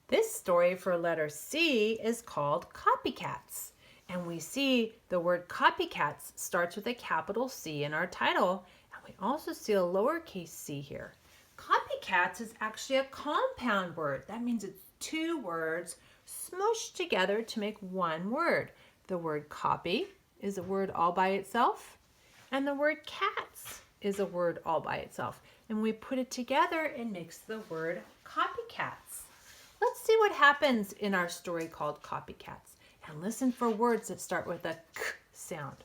This story for letter C is called Copycats. And we see the word copycats starts with a capital C in our title. And we also see a lowercase c here. Copycats is actually a compound word. That means it's two words smushed together to make one word. The word copy is a word all by itself. And the word cats is a word all by itself. And we put it together, it makes the word copycats. Let's see what happens in our story called Copycats. And listen for words that start with a k sound.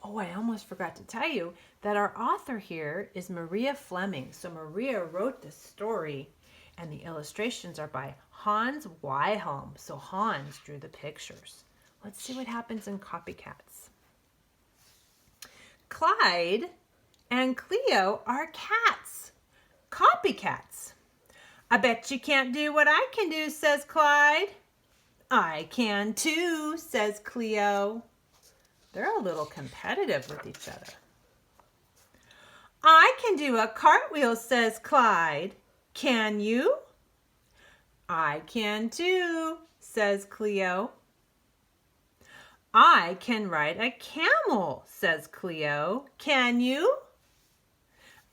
Oh, I almost forgot to tell you that our author here is Maria Fleming. So Maria wrote this story, and the illustrations are by Hans Wyholm. So Hans drew the pictures. Let's see what happens in Copycats. Clyde and Cleo are cats, copycats. I bet you can't do what I can do, says Clyde. I can too, says Cleo. They're a little competitive with each other. I can do a cartwheel, says Clyde. Can you? I can too, says Cleo. I can ride a camel, says Cleo. Can you?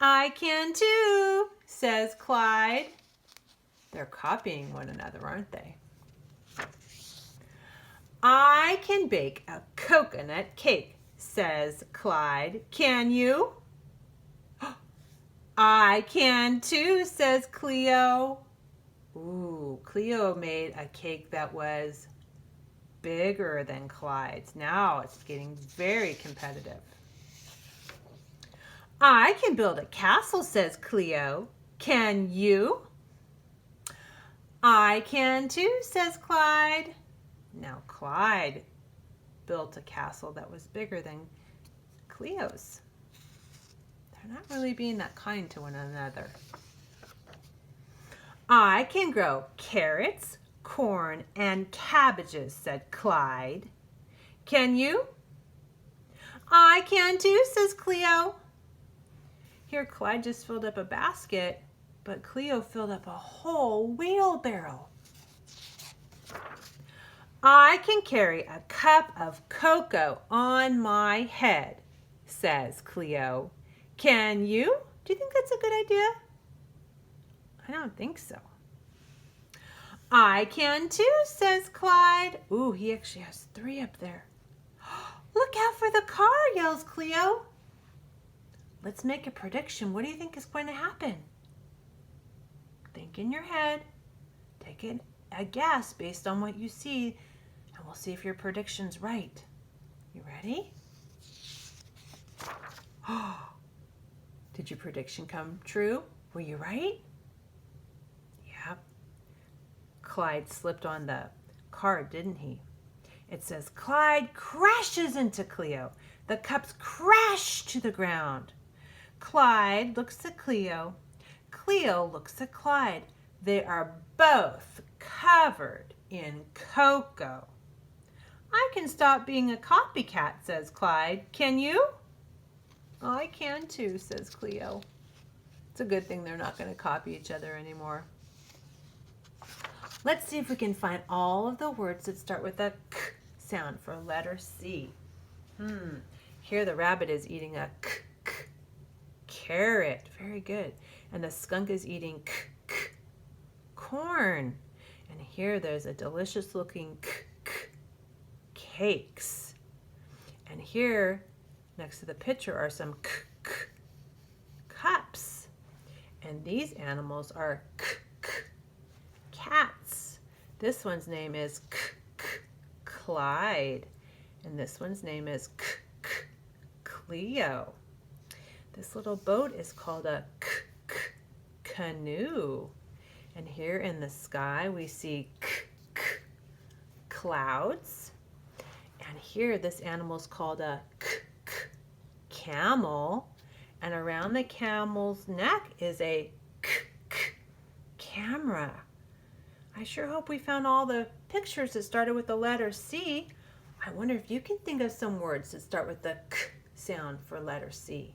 I can too, says Clyde. They're copying one another, aren't they? I can bake a coconut cake, says Clyde. Can you? I can too, says Cleo. Ooh, Cleo made a cake that was bigger than Clyde's. Now it's getting very competitive. I can build a castle, says Cleo. Can you? I can too, says Clyde. Now Clyde built a castle that was bigger than Cleo's. They're not really being that kind to one another. I can grow carrots, corn, and cabbages, said Clyde. Can you? I can too, says Cleo. Here, Clyde just filled up a basket, but Cleo filled up a whole wheelbarrow. I can carry a cup of cocoa on my head, says Cleo. Can you? Do you think that's a good idea? I don't think so. I can too, says Clyde. Ooh, he actually has 3 up there. Look out for the car, yells Cleo. Let's make a prediction. What do you think is going to happen? Think in your head. Take a guess based on what you see, and we'll see if your prediction's right. You ready? Did your prediction come true? Were you right? Yep. Clyde slipped on the card, didn't he? It says, Clyde crashes into Cleo. The cups crash to the ground. Clyde looks at Cleo. Cleo looks at Clyde. They are both covered in cocoa. I can stop being a copycat, says Clyde. Can you? I can too, says Cleo. It's a good thing they're not going to copy each other anymore. Let's see if we can find all of the words that start with a k sound for letter C. Here the rabbit is eating a carrot. Very good. And the skunk is eating corn. And here there's a delicious looking cakes. And here next to the picture are some cups. And these animals are cats. This one's name is Clyde. And this one's name is Cleo. This little boat is called a canoe. And here in the sky we see clouds. And here this animal's called a camel. And around the camel's neck is a camera. I sure hope we found all the pictures that started with the letter C. I wonder if you can think of some words that start with the k sound for letter C.